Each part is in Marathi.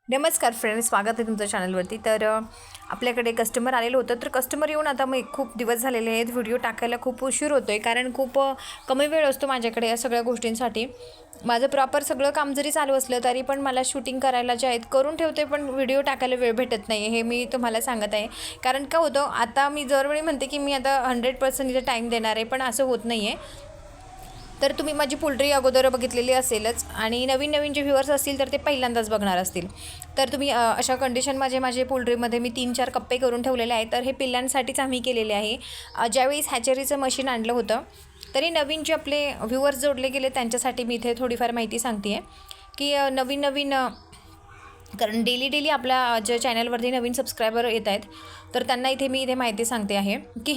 नमस्कार फ्रेंड्स, स्वागत आहे तुमच्या चॅनलवरती. तर आपल्याकडे कस्टमर आलेलं होतं. तर कस्टमर येऊन आता मग खूप दिवस झालेले आहेत. व्हिडिओ टाकायला खूप उशीर होतो आहे, कारण खूप कमी वेळ असतो माझ्याकडे या सगळ्या गोष्टींसाठी. माझं प्रॉपर सगळं काम जरी चालू असलं तरी पण मला शूटिंग करायला जे आहेत करून ठेवते, पण व्हिडिओ टाकायला वेळ भेटत नाही. हे मी तुम्हाला सांगत आहे. कारण काय होतं, आता मी दरवेळी म्हणते की मी आता 100% इथे टाईम देणार आहे, पण असं होत नाही आहे. तर तुम्ही माझी पोल्ट्री अगोदर बघितलेली असेलच, आणि नवीन जे व्ह्यूअर्स असतील तर ते पहिल्यांदाच बघणार असतील. तर तुम्ही अशा कंडिशनमध्ये माझे पोल्ट्रीमध्ये मी 3-4 कप्पे करून ठेवलेले आहेत. तर हे पिल्लांसाठीच आम्ही केलेले आहे. ज्यावेळेस हॅचरीचं मशीन आणलं होतं, तरी नवीन जे आपले व्ह्यूअर्स जोडले गेले त्यांच्यासाठी मी इथे थोडीफार माहिती सांगते आहे की नवीन कारण डेली आपल्या ज्या चॅनलवरती नवीन सबस्क्रायबर येत आहेत, तर त्यांना इथे माहिती सांगते आहे की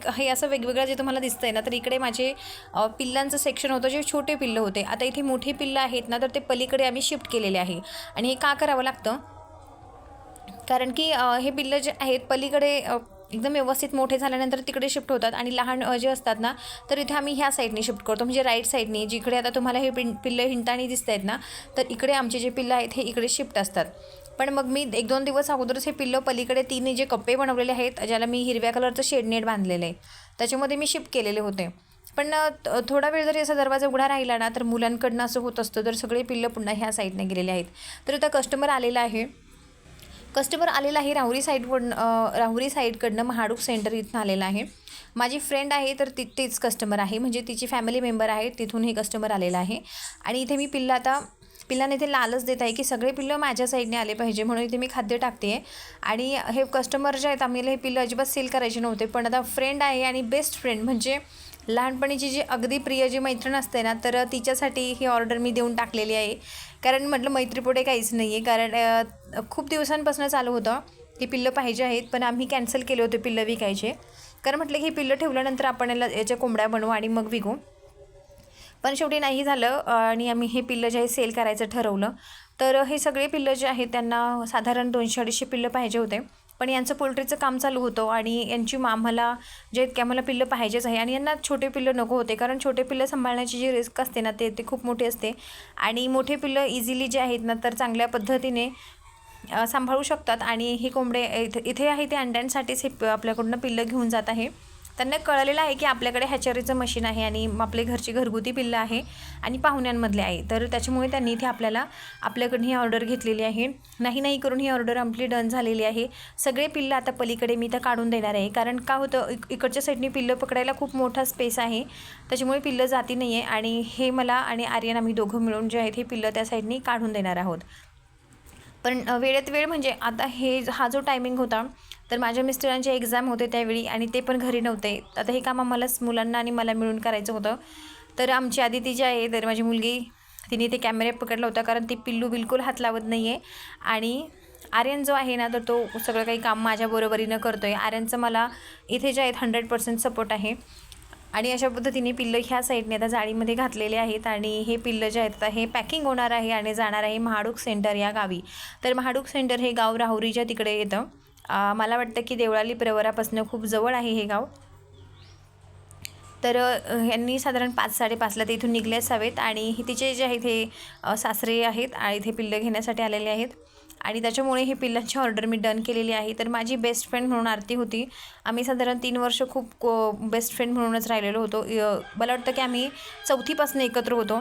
हे असं वेगवेगळं जे तुम्हाला दिसतं आहे ना, तर इकडे माझे पिल्लांचं सेक्शन होतं, जे छोटे पिल्लं होते. आता इथे मोठे पिल्लं आहेत ना, तर ते पलीकडे आम्ही शिफ्ट केलेले आहे. आणि हे का करावं लागतं, कारण की हे पिल्लं जे आहेत पलीकडे एकदम व्यवस्थित मोठे झाल्यानंतर तिकडे शिफ्ट होतात, आणि लहान जे असतात ना, तर इथे आम्ही ह्या साईडने शिफ्ट करतो, म्हणजे राईट साईडने. जिकडे आता तुम्हाला हे पिल्लं हिंडताना दिसत आहेत ना, तर इकडे आमचे जे पिल्लं आहेत हे इकडे शिफ्ट असतात. पण मग मी 1-2 दिवस अगोदरच हे पिल्लं पलीकडे 3 जे कप्पे बनवलेले आहेत, ज्याला मी हिरव्या कलरचं शेडनेट बांधलेलं आहे, त्याच्यामध्ये मी शिफ्ट केलेले होते. पण थोडा वेळ जरी असा दरवाजा उघडा राहिला ना, तर मुलांकडनं असं होत असतं, तर सगळे पिल्लं पुन्हा ह्या साईडने गेलेले आहेत. तर आता कस्टमर आलेला आहे राहुरी साईडकडनं महाडूक सेंटर इथून आलेला आहे. माझी फ्रेंड आहे, तर तेच कस्टमर आहे, म्हणजे तिची फॅमिली मेंबर आहे, तिथून हे कस्टमर आलेलं आहे. आणि इथे मी पिल्लांना इथे लालच देत आहे की सगळे पिल्लं माझ्या साईडने आले पाहिजे, म्हणून इथे मी खाद्य टाकते आहे. आणि हे कस्टमर जे आहेत, आम्हाला हे पिल्लं अजिबात सेल करायचे नव्हते, पण आता फ्रेंड आहे आणि बेस्ट फ्रेंड, म्हणजे लहानपणीची जी अगदी प्रिय जी मैत्रीण असते ना, तर तिच्यासाठी ही ऑर्डर मी देऊन टाकलेली आहे. कारण म्हटलं मैत्रीपुढे काहीच नाही आहे. कारण खूप दिवसांपासून चालू होतं की पिल्लं पाहिजे आहेत, पण आम्ही कॅन्सल केले होते पिल्लं विकायचे. कारण म्हटलं की हे पिल्लं ठेवल्यानंतर आपण याच्या कोंबड्या बनवू आणि मग विकू. पण शेवटी नाही झालं, आणि आम्ही हे पिल्लं जे आहे सेल करायचं ठरवलं. तर हे सगळे पिल्लं जे आहेत त्यांना साधारण 200-250 पिल्लं पाहिजे होते. पण यांचं पोल्ट्रीचं काम चालू होतं, आणि यांची आम्हाला जे आहेत की आम्हाला पिल्लं पाहिजेच आहे, आणि यांना छोटे पिल्लं नको होते. कारण छोटे पिल्लं सांभाळण्याची जी रिस्क असते ना, ते खूप मोठी असते. आणि मोठे पिल्लं इझिली जे आहेत ना, तर चांगल्या पद्धतीने सांभाळू शकतात. आणि हे कोंबडे इथे आहे ते अंड्यांसाठीच हे आपल्याकडून पिल्लं घेऊन जात आहे. त्यांना कळलेलं आहे की आपल्याकडे हॅचरीचं मशीन आहे, आणि आपले घरची घरगुती पिल्लं आहे आणि पाहुण्यांमधले आहे. तर त्याच्यामुळे त्यांनी इथे आपल्याकडून ही ऑर्डर घेतलेली आहे. नाही करून ही ऑर्डर आपली डन झालेली आहे. सगळे पिल्लं आता पलीकडे मी इथं काढून देणार आहे. कारण का होतं, इकडच्या साईडनी पिल्लं पकडायला खूप मोठा स्पेस आहे, त्याच्यामुळे पिल्लं जाती नाही आहे. आणि हे मला आणि आर्यन आम्ही दोघं मिळून जे आहेत हे पिल्लं त्या साईडनी काढून देणार आहोत. पण वेळेत वेळ म्हणजे आता हा जो टायमिंग होता, तर माझ्या मिस्टरांचे एक्झाम होते त्यावेळी, आणि ते पण घरी नव्हते. आता हे काम आम्हालाच मुलांना आणि मला मिळून करायचं होतं. तर आमची आदिती जी आहे, तर माझी मुलगी, तिने ते कॅमेरा पकडला होता, कारण ती पिल्लू बिलकुल हात लावत नाही आहे. आणि आर्यन जो आहे ना, तर तो सगळं काही काम माझ्या बरोबरीनं करतो आहे. आर्यनचं मला इथे जे आहेत 100% सपोर्ट आहे. आणि अशा पद्धतीने पिल्लं ह्या साईडने आता जाळीमध्ये घातलेले आहेत. आणि हे पिल्लं जे आहेत आता हे पॅकिंग होणार आहे आणि जाणार आहे महाडूक सेंटर या गावी. तर महाडूक सेंटर हे गाव राहुरीच्या तिकडे येतं. मला वाटतं की देवळाली प्रवरापासून खूप जवळ आहे हे गाव. तर यांनी साधारण 5-5:30ला ते इथून निघले असावेत. आणि तिचे जे आहेत हे सासरे आहेत, आणि इथे पिल्लं घेण्यासाठी आलेले आहेत. आणि त्याच्यामुळे ही पिल्लांची ऑर्डर मी डन केलेली आहे. तर माझी बेस्ट फ्रेंड म्हणून आरती होती. आम्ही साधारण 3 वर्ष खूप बेस्ट फ्रेंड म्हणूनच राहिलेलो होतो. मला वाटतं की आम्ही 4थीपासून एकत्र होतो.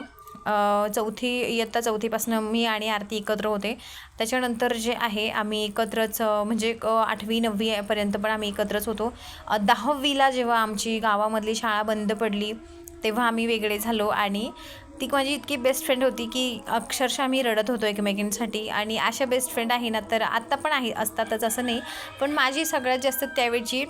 इयत्ता 4थीपासून मी आणि आरती एकत्र होते. त्याच्यानंतर जे आहे आम्ही एकत्रच, म्हणजे 8वी-9वीपर्यंत पण आम्ही एकत्रच होतो. 10वीला जेव्हा आमची गावामधली शाळा बंद पडली, तेव्हा आम्ही वेगळे झालो. आणि ती माझी इतकी बेस्ट फ्रेंड होती की अक्षरशः आम्ही रडत होतो एकमेकींसाठी. आणि अशा बेस्ट फ्रेंड आहे ना, तर आत्ता पण असतातच असं नाही, पण माझी सगळ्यात जास्त त्यावेळची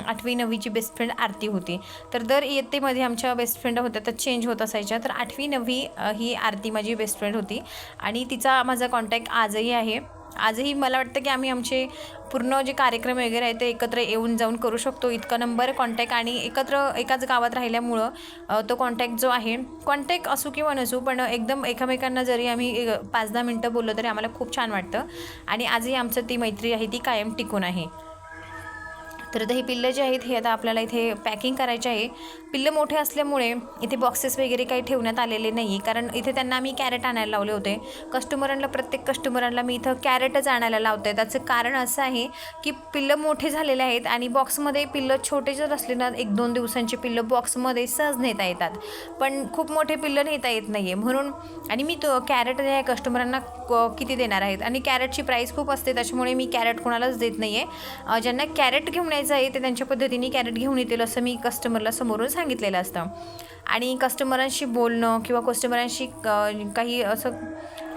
8वी-9वीची बेस्ट फ्रेंड आरती होती. तर दर इयत्तेमध्ये आमच्या बेस्ट फ्रेंड होत्या, तर चेंज होत असायच्या. तर 8वी-9वी ही आरती माझी बेस्ट फ्रेंड होती, आणि तिचा माझा कॉन्टॅक्ट आजही आहे. आजही मला वाटतं की आम्ही आमचे पूर्ण जे कार्यक्रम वगैरे आहे ते एकत्र येऊन जाऊन करू शकतो, इतका नंबर कॉन्टॅक्ट. आणि एकत्र एकाच गावात राहिल्यामुळं तो कॉन्टॅक्ट जो आहे, कॉन्टॅक्ट असू किंवा नसू, पण एकदम एकमेकांना जरी आम्ही 5-10 मिनटं बोललो तरी आम्हाला खूप छान वाटतं. आणि आजही आमचं ती मैत्री आहे ती कायम टिकून आहे. तर आता ही पिल्लं जी आहेत हे आता आपल्याला इथे पॅकिंग करायचे आहे. पिल्लं मोठे असल्यामुळे इथे बॉक्सेस वगैरे काही ठेवण्यात आलेले नाही, कारण इथे त्यांना आम्ही कॅरेट आणायला लावले होते. प्रत्येक कस्टमरांना मी इथं कॅरेटच आणायला लावते. त्याचं कारण असं आहे की पिल्लं मोठे झालेले आहेत आणि बॉक्समध्ये पिल्लं छोटे जर असले ना, 1-2 दिवसांची पिल्लं बॉक्समध्ये सहज नेता येतात, पण खूप मोठे पिल्लं नेता येत नाही आहे म्हणून. आणि मी तो कॅरेट या कस्टमरांना किती देणार आहेत, आणि कॅरेटची प्राईस खूप असते, त्याच्यामुळे मी कॅरेट कोणालाच देत नाही आहे. ज्यांना कॅरेट घेऊन यायचं आहे ते त्यांच्या पद्धतीने कॅरेट घेऊन येतील असं मी कस्टमरला समोरून सांगितलेलं असतं. आणि कस्टमरांशी बोलणं किंवा कस्टमरांशी काही असं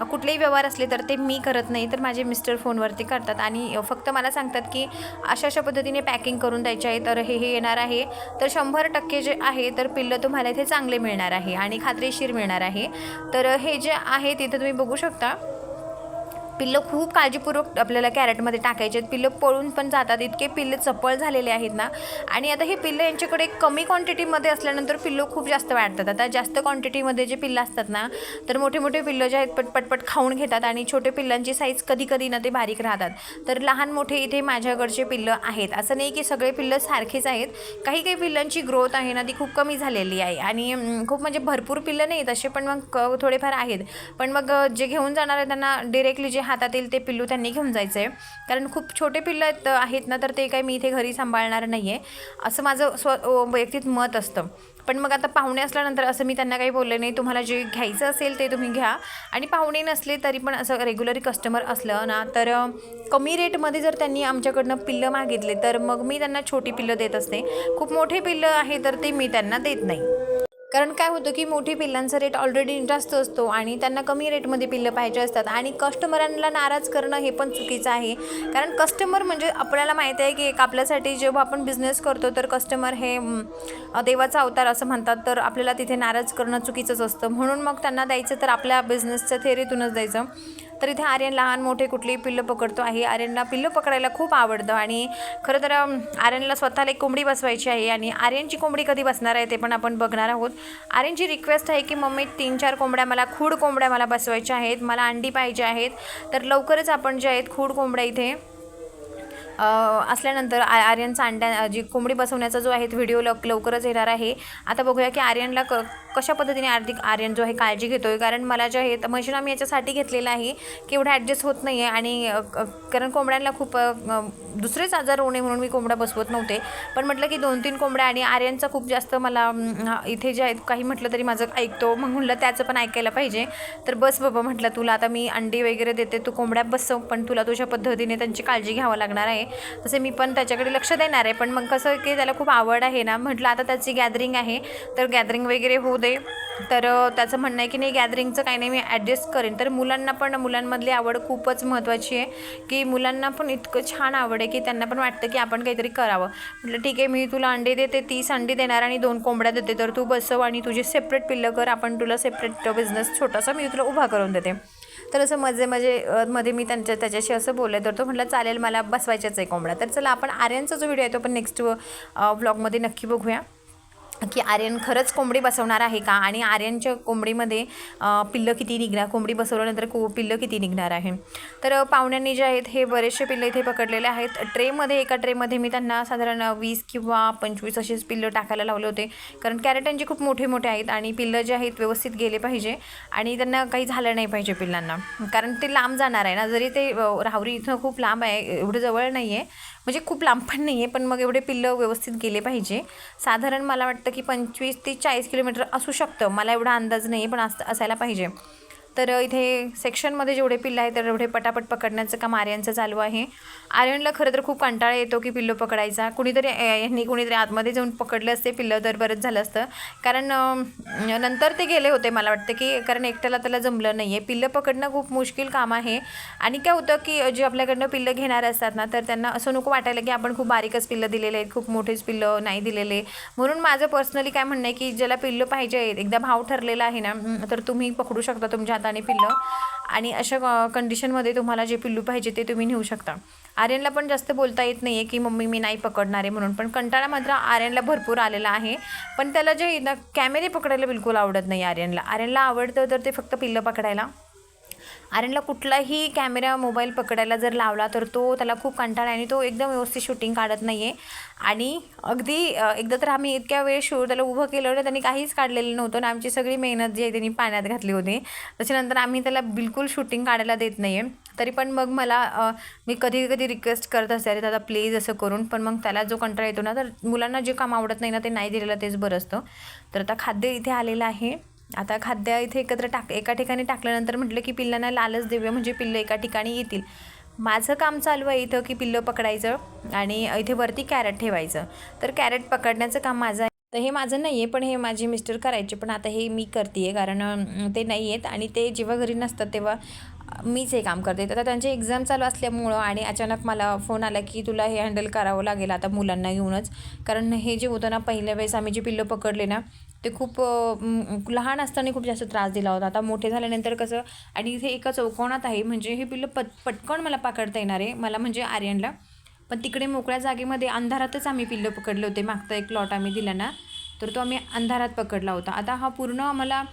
कुठलेही व्यवहार असले तर ते मी करत नाही, तर माझे मिस्टर फोनवरती करतात आणि फक्त मला सांगतात की अशा पद्धतीने पॅकिंग करून द्यायचे आहे. तर हे येणार आहे, तर 100% जे आहे तर पिल्लं तुम्हाला इथे चांगले मिळणार आहे आणि खात्रीशीर मिळणार आहे. तर हे जे आहे तिथं तुम्ही बघू शकता, पिल्लं खूप काळजीपूर्वक आपल्याला कॅरेटमध्ये टाकायचे आहेत. पिल्लं पळून पण जातात, इतके पिल्ले चपळ झालेले आहेत ना. आणि आता हे पिल्लं यांच्याकडे कमी क्वांटिटीमध्ये असल्यानंतर पिल्लं खूप जास्त वाढतात. आता जास्त क्वांटिटीमध्ये जे पिल्लं असतात ना, तर मोठे मोठे पिल्लं जे आहेत पटपट खाऊन घेतात आणि छोटे पिल्लांची साईज कधी कधी ना ते बारीक राहतात. तर लहान मोठे इथे माझ्याकडचे पिल्लं आहेत, असं नाही की सगळे पिल्लं सारखेच आहेत. काही काही पिल्लांची ग्रोथ आहे ना ती खूप कमी झालेली आहे आणि खूप म्हणजे भरपूर पिल्लं नाही तसे, पण मग थोडेफार आहेत. पण मग जे घेऊन जाणार आहे त्यांना डिरेक्टली जे हातात येईल ते पिल्लू त्यांनी घेऊन जायचं आहे, कारण खूप छोटे पिल्लं आहेत ना, तर ते काही मी इथे घरी सांभाळणार नाही आहे असं माझं वैयक्तिक मत असतं. पण मग आता पाहुणे असल्यानंतर असं मी त्यांना काही बोलले नाही, तुम्हाला जे घ्यायचं असेल ते तुम्ही घ्या. आणि पाहुणे नसले तरी पण असं रेग्युलरी कस्टमर असलं ना, तर कमी रेटमध्ये जर त्यांनी आमच्याकडनं पिल्लं मागितले तर मग मी त्यांना छोटी पिल्लं देत असते. खूप मोठे पिल्लं आहे तर ते मी त्यांना देत नाही, कारण काय होतं की मोठी पिल्लांचा रेट ऑलरेडी जास्त असतो आणि त्यांना कमी रेटमध्ये पिल्लं पाहिजे असतात. आणि कस्टमरांना नाराज करणं हे पण चुकीचं आहे, कारण कस्टमर म्हणजे आपल्याला माहिती आहे की एक आपल्यासाठी जेव्हा आपण बिझनेस करतो तर कस्टमर हे देवाचा अवतार असं म्हणतात, तर आपल्याला तिथे नाराज करणं चुकीचंच असतं. म्हणून मग त्यांना द्यायचं तर आपल्या बिझनेसच्या थेअरीतूनच द्यायचं. तर इथे आर्यन लहान मोठे कुठलेही पिल्लं पकडतो आहे. आर्यनला पिल्लं पकडायला खूप आवडतं आणि खरं तर आर्यनला स्वतःला एक कोंबडी बसवायची आहे आणि आर्यनची कोंबडी कधी बसणार आहे ते पण आपण बघणार आहोत. आर्यनची रिक्वेस्ट आहे की मम्मी 3-4 कोंबड्या मला खूड कोंबड्या मला बसवायच्या आहेत, मला अंडी पाहिजे आहेत. तर लवकरच आपण जे आहेत खूड कोंबड्या इथे असल्यानंतर आर्यनचा जी कोंबडी बसवण्याचा जो आहे व्हिडिओ लवकरच येणार आहे. आता बघूया की आर्यनला कशा पद्धतीने आर्यन जो आहे काळजी घेतो आहे, कारण मला जे आहे मशीन आम्ही याच्यासाठी घेतलेलं आहे की एवढं ॲडजस्ट होत नाही आहे आणि कारण कोंबड्यांना खूप दुसरेच आजार होऊ नये म्हणून मी कोंबड्या बसवत नव्हते. पण म्हटलं की 2-3 कोंबड्या आणि आर्यनचा खूप जास्त मला इथे जे आहेत काही म्हटलं तरी माझं ऐकतो, मग म्हटलं त्याचं पण ऐकायला पाहिजे. तर बस बाबा म्हटलं, तुला आता मी अंडी वगैरे देते, तू कोंबड्या बसव, पण तुला तुझ्या पद्धतीने त्यांची काळजी घ्यावं लागणार आहे. तसे मी पण त्याच्याकडे लक्ष देणार आहे. पण मग कसं की त्याला खूप आवड आहे ना, म्हटलं आता त्याची गॅदरिंग आहे तर गॅदरिंग वगैरे होऊ दे. तर त्याचं म्हणणं आहे की नाही गॅदरिंगचं काही नाही, मी ॲडजस्ट करेन. तर मुलांमधली आवड खूपच महत्त्वाची आहे, की मुलांना पण इतकं छान आवड आहे की त्यांना पण वाटतं की आपण काहीतरी करावं. म्हटलं ठीक आहे, मी तुला अंडे देते, 30 अंडी देणार आणि 2 कोंबड्या देते, तर तू बसव आणि तुझे सेपरेट पिल्लं कर, आपण तुला सेपरेट बिझनेस छोटासा मी तुला उभा करून देते. तर असं मध्ये मी त्याच्याशी असं बोलले, तर तो म्हटलं चालेल, मला बसवायच्याच आहे कोंबड्या. तर चला आपण आर्यनचा जो व्हिडिओ आहे तो आपण नेक्स्ट व्लॉगमध्ये नक्की बघूया की आर्यन खरंच कोंबडी बसवणार आहे का, आणि आर्यनच्या कोंबडीमध्ये पिल्लं किती निघणार, कोंबडी बसवल्यानंतर पिल्लं किती निघणार आहे. तर पाहुण्यांनी जे आहेत हे बरेचसे पिल्लं इथे पकडलेले आहेत. एका ट्रेमध्ये मी त्यांना साधारण 20 किंवा 25 असेच पिल्लं टाकायला लावले होते, कारण कॅरेटांचे खूप मोठे मोठे आहेत आणि पिल्लं जे आहेत व्यवस्थित गेले पाहिजे आणि त्यांना काही झालं नाही पाहिजे पिल्लांना, कारण ते लांब जाणार आहे ना. जरी ते राहुरी इथं खूप लांब आहे, एवढं जवळ नाही आहे, म्हणजे खूप लांब पण नाही आहे, पण मग एवढे पिल्लं व्यवस्थित गेले पाहिजे. साधारण मला वाटतं की 25 ते 40 किलोमीटर असू शकतं, मला एवढा अंदाज नाही आहे, पण असायला पाहिजे. तर इथे सेक्शनमध्ये जेवढे पिल्लं आहेत तेवढे पटापट पकडण्याचं काम आर्यनचं चालू आहे. आर्यनला खरं तर खूप कंटाळा येतो की पिल्लं पकडायचा. कुणीतरी आतमध्ये जाऊन पकडले असते पिल्लं तर बरंच झालं असतं, कारण नंतर ते गेले होते मला वाटतं की, कारण एकट्याला त्याला जमलं नाही आहे. पिल्लं पकडणं खूप मुश्किल काम आहे. आणि काय होतं की जे आपल्याकडनं पिल्लं घेणार असतात ना, तर त्यांना असं नको वाटायला की आपण खूप बारीकच पिल्लं दिलेले आहेत, खूप मोठेच पिल्लं नाही दिलेले. म्हणून माझं पर्सनली काय म्हणणं आहे की ज्याला पिल्लं पाहिजे आहेत, एकदा भाव ठरलेला आहे ना, तर तुम्ही पकडू शकता तुमच्या हाताने पिल्लं, आणि अशा कंडिशनमध्ये तुम्हाला जे पिल्लू पाहिजे ते तुम्ही नेऊ शकता. आर्यनला पण जास्त बोलता येत नाही आहे की मम्मी मी नाही पकडणार आहे म्हणून, पण कंटाळा मात्र आर्यनला भरपूर आलेला आहे. पण त्याला जे कॅमेरे पकडायला बिलकुल आवडत नाही आर्यनला आवडतं तर ते फक्त पिल्लं पकडायला. आर्यनला कुठलाही कॅमेरा मोबाईल पकडायला जर लावला तर त्याला खूप कंटाळा आणि तो एकदम व्यवस्थित शूटिंग काढत नाही आहे. आणि अगदी एकदा तर आम्ही इतक्या वेळ त्याला उभं केलं होतं, त्यांनी काहीच काढलेलं नव्हतं आणि आमची सगळी मेहनत जी आहे त्यांनी पाण्यात घातली होती. त्याच्यानंतर आम्ही त्याला बिलकुल शूटिंग काढायला देत नाही आहे. तरी पण मग मी कधी कधी रिक्वेस्ट करत असते, अरे दादा प्लीज असं करून. पण मग त्याला जो कंटाळा येतो ना, तर मुलांना जे काम आवडत नाही ना ते नाही दिलेलं तेच बरं असतं. तर आता खाद्य इथे आलेलं आहे. आता खाद्य इथे एका ठिकाणी टाकल्यानंतर म्हटलं की पिल्लांना लालच देऊया, म्हणजे पिल्लं एका ठिकाणी येतील. माझं काम चालू आहे इथं की पिल्लं पकडायचं आणि इथे वरती कॅरेट ठेवायचं. तर कॅरेट पकडण्याचं काम माझं आहे. तर हे माझं नाही आहे, पण हे माझे मिस्टर करायचे, पण आता हे मी करते आहे कारण ते नाही आहेत आणि ते जेव्हा घरी नसतात तेव्हा मीच हे काम करते. आता त्यांचे एक्झाम चालू असल्यामुळं आणि अचानक मला फोन आला की तुला हे हँडल करावं लागेल आता मुलांना घेऊनच. कारण हे जे होतं ना, पहिल्या वेळेस आम्ही जे पिल्लं पकडले ना ते खूप लहान असताना खूप जास्त त्रास दिला होता. आता मोठे झाल्यानंतर कसं, आणि इथे एका चौकोनात आहे, म्हणजे हे पिल्लं पटकन मला पकडता येणार आहे, मला म्हणजे आर्यनला. पण तिकडे मोकळ्या जागेमध्ये अंधारातच आम्ही पिल्लं पकडले होते. मागचा एक प्लॉट आम्ही दिला ना, तर तो आम्ही अंधारात पकडला होता. आता हा पूर्ण आम्हाला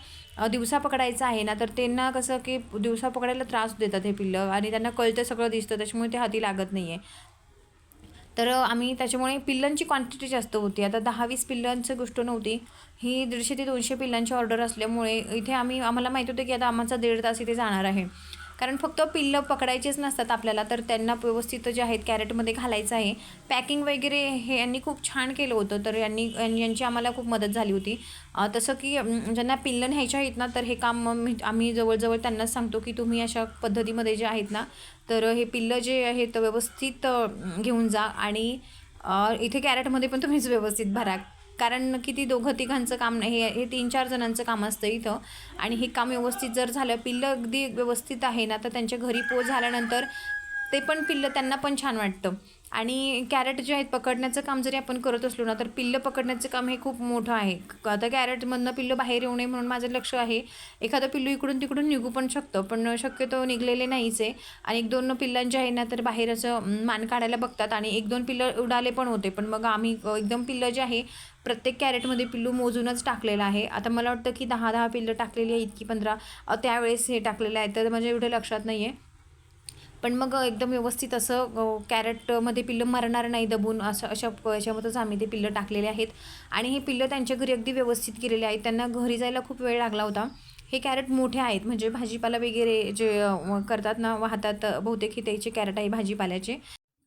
दिवसा पकडायचा आहे ना, तर त्यांना कसं की दिवसा पकडायला त्रास देतात हे पिल्लं आणि त्यांना कळतं, सगळं दिसतं, त्याच्यामुळे ते हाती लागत नाही आहे. तर आम्ही त्याच्यामुळे पिल्लांची क्वांटिटी जास्त होती. आता 10-20 पिल्लांची गोष्ट नव्हती, ही 150 ते 200 पिल्लांची ऑर्डर असल्यामुळे इथे आम्हाला माहीत होतं की आता आमचा 1.5 तास इथे जाणार आहे. कारण फक्त पिल्लं पकडायचेच नसतात आपल्याला, तर त्यांना व्यवस्थित जे आहेत कॅरेटमध्ये घालायचं आहे. पॅकिंग वगैरे हे यांनी खूप छान केलं होतं, तर यांची आम्हाला खूप मदत झाली होती. तसं की ज्यांना पिल्लं न्यायची आहेत ना, तर हे काम आम्ही जवळजवळ त्यांनाच सांगतो की तुम्ही अशा पद्धतीमध्ये जे आहेत ना, तर हे पिल्लं जे आहेत व्यवस्थित घेऊन जा आणि इथे कॅरेटमध्ये पण तुम्हीच व्यवस्थित भरा. कारण किती दोघं-तिघांचं काम नाही, हे 3-4 जणांचं काम असतं इथं. आणि हे काम व्यवस्थित जर झालं, पिल्लं अगदी व्यवस्थित आहे ना, तर त्यांच्या घरी पोच झाल्यानंतर ते पण पिल्लं त्यांना पण छान वाटतं. आणि कॅरेट जे आहेत पकडण्याचं काम जरी आपण करत असलो ना, तर पिल्लं पकडण्याचं काम हे खूप मोठं आहे. आता कॅरेटमधनं पिल्लं बाहेर येऊ नये म्हणून माझं लक्ष आहे. एखादं पिल्लू इकडून तिकडून निघू पण शकतं, पण शक्यतो निघलेले नाहीच आहे. आणि 1-2 पिल्लांचे आहे ना, तर बाहेर असं मान काढायला बघतात आणि 1-2 पिल्लं उडाले पण होते. पण मग आम्ही एकदम पिल्लं जे आहे प्रत्येक कॅरेटमध्ये पिल्लू मोजूनच टाकलेलं आहे. आता मला वाटतं की 10-10 पिल्लं टाकलेली आहेत की 15 त्यावेळेस हे टाकलेलं आहे, तर म्हणजे एवढं लक्षात नाही आहे. पण मग एकदम व्यवस्थित असं कॅरेटमध्ये पिल्लं मरणार नाही दबून, अशा याच्यामध्येच आम्ही ते पिल्लं टाकलेले आहेत. आणि हे पिल्लं त्यांच्या घरी अगदी व्यवस्थित केलेले आहेत. त्यांना घरी जायला खूप वेळ लागला होता. हे कॅरेट मोठे आहेत, म्हणजे भाजीपाला वगैरे जे करतात ना, वाहतात, बहुतेक हे त्याचे कॅरेट आहे भाजीपाल्याचे.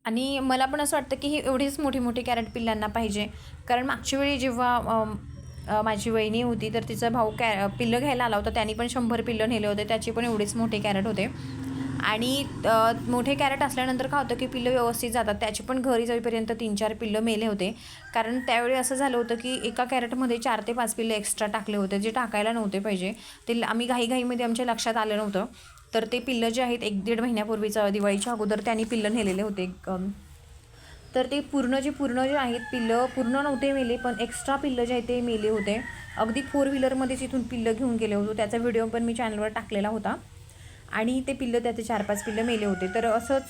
आणि मला पण असं वाटतं की हे एवढेच मोठे मोठे कॅरेट पिल्लांना पाहिजे. कारण मागच्या वेळी जेव्हा माझी वहिनी होती, तर तिचा भाऊ पिल्लं घ्यायला आला होता, त्यांनी पण 100 पिल्लं नेले होते, त्याचे पण एवढेच मोठे कॅरेट होते. आणि मोठे कॅरेट असल्यानंतर काय होतं की पिल्लं व्यवस्थित जातात. त्याचे पण घरी जाईपर्यंत 3-4 पिल्लं मेले होते. कारण त्यावेळी असं झालं होतं की एका कॅरेटमध्ये 4 ते 5 पिल्लं एक्स्ट्रा टाकले होते, जे टाकायला नव्हते पाहिजे. ते आम्ही घाईघाईमध्ये आमच्या लक्षात आलं नव्हतं. तर ते पिल्लं जे आहेत 1-1.5 महिन्यापूर्वीचं दिवाळीच्या अगोदर त्यांनी पिल्लं नेलेले होते. तर ते पूर्ण जे आहेत पिल्लं पूर्ण नव्हते मेले, पण एक्स्ट्रा पिल्लं जे आहेत ते मेले होते. अगदी 4 व्हीलरमध्येच इथून पिल्लं घेऊन गेले होते. त्याचा व्हिडिओ पण मी चॅनलवर टाकलेला होता. आणि ते पिल्लं, त्याचे 4-5 पिल्लं मेले होते. तर असंच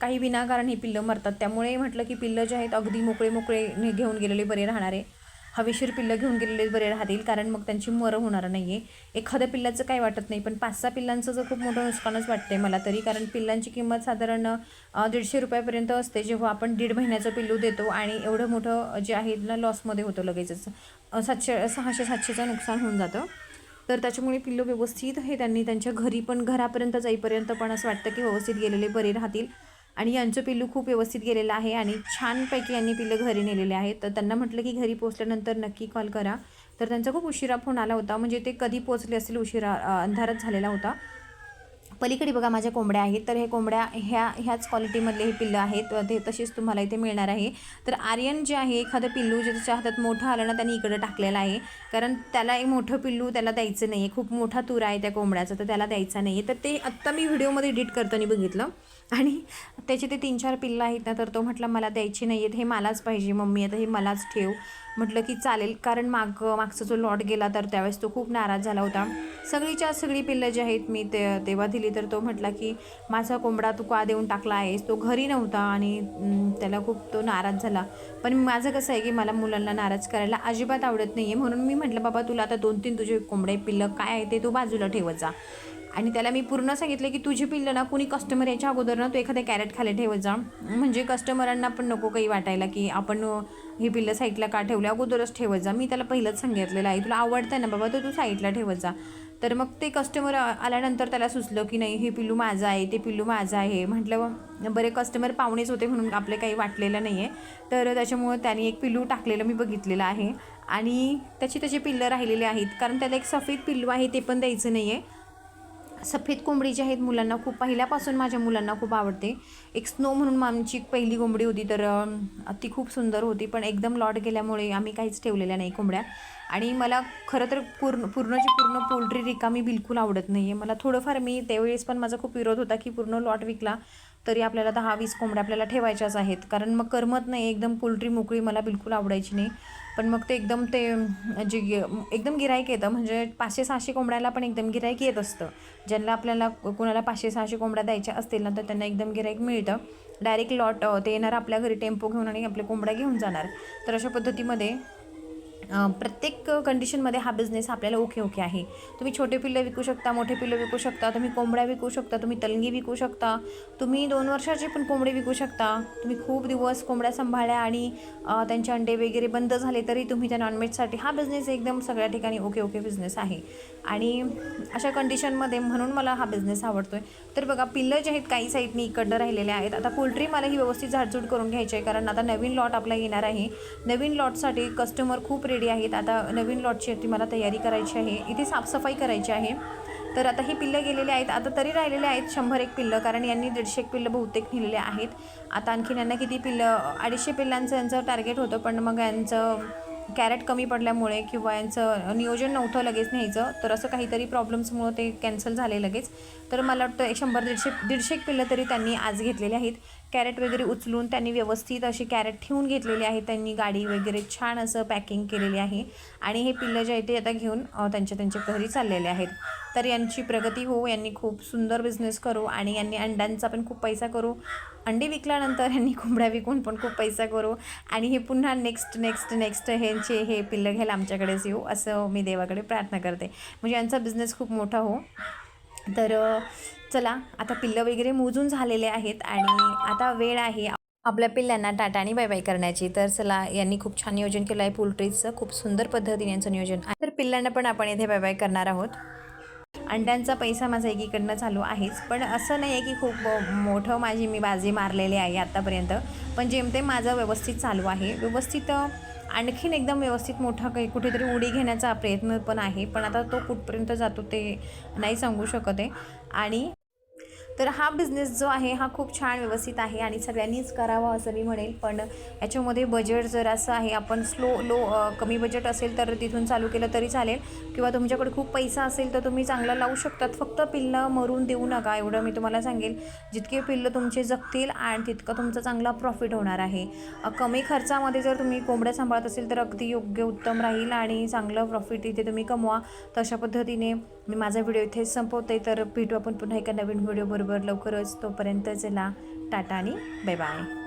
काही विनाकारण ही पिल्लं मरतात. त्यामुळे म्हटलं की पिल्लं जे आहेत अगदी मोकळे घेऊन गेलेले बरे राहणार आहे. हवेशीर पिल्लं घेऊन गेलेले बरे राहतील, कारण मग त्यांची मरं होणार नाही आहे. एखाद्या पिल्लाचं काही वाटत नाही, पण 5-6 पिल्लांचं जर खूप मोठं नुकसानच वाटते मला तरी. कारण पिल्लांची किंमत साधारण 150 रुपयापर्यंत असते, जेव्हा आपण 1.5 महिन्याचं पिल्लू देतो आणि एवढं मोठं जे आहे ना लॉसमध्ये होतं लगेचच. 600-700चं नुकसान होऊन जातं. तर त्याच्यामुळे पिल्लं व्यवस्थित हे त्यांनी त्यांच्या घरापर्यंत जाईपर्यंत पण असं वाटतं की व्यवस्थित गेलेले बरे राहतील. आणि यांचं पिल्लू खूप व्यवस्थित गेलेलं आहे आणि छानपैकी यांनी पिल्लं घरी नेलेले आहेत. तर त्यांना म्हटलं की घरी पोचल्यानंतर नक्की कॉल करा. तर त्यांचा खूप उशिरा फोन आला होता, म्हणजे ते कधी पोचले असतील, उशिरा अंधारच झालेला होता. पलीकडे बघा माझ्या कोंबड्या आहेत. तर हे कोंबड्या ह्याच क्वालिटीमधले हे पिल्लं आहेत, ते तसेच तुम्हाला इथे मिळणार आहे. तर आर्यन जे आहे, एखादं पिल्लू जे त्याच्या हातात मोठं आलं ना, त्यांनी इकडं टाकलेलं आहे. कारण त्याला एक मोठं पिल्लू त्याला द्यायचं नाही आहे, खूप मोठा तुरा आहे त्या कोंबड्याचा, तर त्याला द्यायचा नाही आहे. तर ते आत्ता मी व्हिडिओमध्ये एडिट करताना बघितलं. आणि त्याचे ते 3-4 पिल्लं आहेत ना, तर तो म्हटला मला द्यायची नाही आहेत, हे मलाच पाहिजे मम्मी, आता हे मलाच ठेव. म्हटलं की चालेल, कारण मागचा जो लॉट गेला तर त्यावेळेस तो खूप नाराज झाला होता. सगळी पिल्लं जी आहेत मी तेव्हा दिली, तर तो म्हटला की माझा कोंबडा तू का देऊन टाकला आहेस. तो घरी नव्हता आणि त्याला खूप तो नाराज झाला. पण माझं कसं आहे की मला मुलांना नाराज करायला अजिबात आवडत नाही आहे, म्हणून मी म्हटलं बाबा तुला आता 2-3 तुझे कोंबडे पिल्लं काय आहे ते तू बाजूला ठेवत जा. आणि त्याला मी पूर्ण सांगितलं की तुझी पिल्लं ना कुणी कस्टमर याच्या अगोदर ना तू एखाद्या कॅरेट खाली ठेवत जा, म्हणजे कस्टमरांना पण नको काही वाटायला की आपण ही पिल्लं साईडला का ठेवलं, अगोदरच ठेवत जा. मी त्याला पहिलंच सांगितलेलं आहे तुला आवडतं ना बाबा तर तू साईडला ठेवत जा. तर मग ते कस्टमर आल्यानंतर त्याला सुचलं की नाही हे पिल्लू माझं आहे, ते पिल्लू माझं आहे. म्हटलं बरे कस्टमर पाहुणेच होते म्हणून आपले काही वाटलेलं नाही आहे. तर त्याच्यामुळं त्याने एक पिल्लू टाकलेलं मी बघितलेलं आहे आणि त्याची पिल्लं राहिलेली आहेत, कारण त्याला एक सफेद पिल्लू आहे ते पण द्यायचं नाही आहे. सफेद कोंबडी जी आहेत मुलांना खूप, पहिल्यापासून माझ्या मुलांना खूप आवडते. एक स्नो म्हणून आमची पहिली कोंबडी होती, तर ती खूप सुंदर होती, पण एकदम लॉट गेल्यामुळे आम्ही काहीच ठेवलेल्या नाही कोंबड्या. आणि मला खरं तर पूर्णची पूर्ण पोल्ट्री रिकामी बिलकुल आवडत नाही आहे. मला थोडंफार, मी त्यावेळेस पण माझा खूप विरोध होता की पूर्ण लॉट विकला तरी आपल्याला 10-20 कोंबड्या आपल्याला ठेवायच्याच आहेत, कारण मग करमत नाही, एकदम पोल्ट्री मोकळी मला बिलकुल आवडायची नाही. पण मग ते एकदम जे एकदम गिराईक येतं, म्हणजे 500-600 कोंबड्याला पण एकदम गिराईक येत असतं. ज्यांना आपल्याला कोणाला 500-600 कोंबड्या द्यायच्या असतील ना तर त्यांना एकदम गिराईक मिळतं. डायरेक्ट लॉट ते येणार आपल्या घरी टेम्पो घेऊन आणि आपल्या कोंबड्या घेऊन जाणार. तर अशा पद्धतीमध्ये प्रत्येक कंडिशनमध्ये हा बिझनेस आपल्याला ओके आहे. तुम्ही छोटे पिल्लं विकू शकता, मोठे पिल्लं विकू शकता, तुम्ही कोंबड्या विकू शकता, तुम्ही तलंगी विकू शकता, तुम्ही 2 वर्षाचे पण कोंबडे विकू शकता. तुम्ही खूप दिवस कोंबड्या सांभाळल्या आणि त्यांचे अंडे वगैरे बंद झाले तरी तुम्ही त्या नॉनव्हेजसाठी हा बिझनेस एकदम सगळ्या ठिकाणी ओके बिझनेस आहे. आणि अशा कंडिशनमध्ये म्हणून मला हा बिझनेस आवडतो आहे. तर बघा पिल्लं जे आहेत काही साईडनी इकडं राहिलेले आहेत. आता पोल्ट्री मला ही व्यवस्थित झाडझूड करून घ्यायची आहे, कारण आता नवीन लॉट आपला येणार आहे. नवीन लॉटसाठी कस्टमर खूप रेडी आहेत. आता नवीन लॉटची ती मला तयारी करायची आहे, इथे साफसफाई करायची आहे. तर आता ही पिल्लं गेलेली आहेत, आता तरी राहिलेले आहेत 100-1 पिल्लं, कारण यांनी 150 पिल्लं बहुतेक नेलेले आहेत. आता आणखीन यांना किती पिल्लं, 250 पिल्लांचं यांचं टार्गेट होतं, पण मग यांचं कॅरेट कमी पडल्यामुळे किंवा यांचं नियोजन नव्हतं लगेच न्यायचं, तर असं काहीतरी प्रॉब्लेम्समुळं ते कॅन्सल झाले लगेच. तर मला वाटतं 100-150 पिल्लं तरी त्यांनी आज घेतलेली आहेत. कॅरेट वगैरे उचलून त्यांनी व्यवस्थित अशी कॅरेट ठेवून घेतलेली आहे. त्यांनी गाडी वगैरे छान असं पॅकिंग केलेली आहे आणि हे पिल्लं जे आहे ते आता घेऊन त्यांच्या घरी चाललेले आहेत. तर यांची प्रगती हो, यांनी खूप सुंदर बिझनेस करू आणि यांनी अंड्यांचा पण खूप पैसा करू. अंडी विकल्यानंतर यांनी कोंबड्या विकून पण खूप पैसा करू आणि हे पुन्हा नेक्स्ट हे पिल्लं घ्यायला आमच्याकडेच येऊ, असं मी देवाकडे प्रार्थना करते, म्हणजे यांचा बिझनेस खूप मोठा हो. तर चला, आता पिल्लं वगैरे मोजून झालेले आहेत आणि आता वेळ आहे आपल्या पिल्लांना टाटा आणि बाय बाय करण्याची. तर चला, यांनी खूप छान नियोजन केलं आहे पोल्ट्रीचं, खूप सुंदर पद्धतीने यांचं नियोजन आहे. तर पिल्लांना पण आपण इथे बाय बाय करणार आहोत. अंड्यांचा पैसा माझा एकीकडनं चालू आहेच, पण असं नाही आहे की खूप मोठं मी बाजी मारलेली आहे आत्तापर्यंत, पण जेमतेम माझं व्यवस्थित चालू आहे. व्यवस्थित आणखीन एकदम व्यवस्थित मोठा काही कुठेतरी उडी घेण्याचा प्रयत्न पण आहे, पण आता तो कुठपर्यंत जातो ते नाही सांगू शकत आहे. आणि तर हा बिझनेस जो आहे हा खूप छान व्यवस्थित आहे आणि सगळ्यांनीच करावा असं मी म्हणेल. पण याच्यामध्ये बजेट जर असं आहे, आपण कमी बजेट असेल तर तिथून चालू केलं तरी चालेल, किंवा तुमच्याकडे खूप पैसा असेल तर तुम्ही चांगला लावू शकतात. फक्त पिल्लं मरून देऊ नका, एवढं मी तुम्हाला सांगेल. जितके पिल्लं तुमचे जगतील आणि तितकं तुमचा चांगला प्रॉफिट होणार आहे. कमी खर्चामध्ये जर तुम्ही कोंबड्या सांभाळत असेल तर अगदी योग्य उत्तम राहील आणि चांगलं प्रॉफिट इथे तुम्ही कमवा. तशा पद्धतीने मी माझा व्हिडिओ इथेच संपवते. तर भेटू आपण पुन्हा एका नवीन व्हिडिओ बरोबर लवकरच. तोपर्यंत चला, टाटा आणि बाय बाय.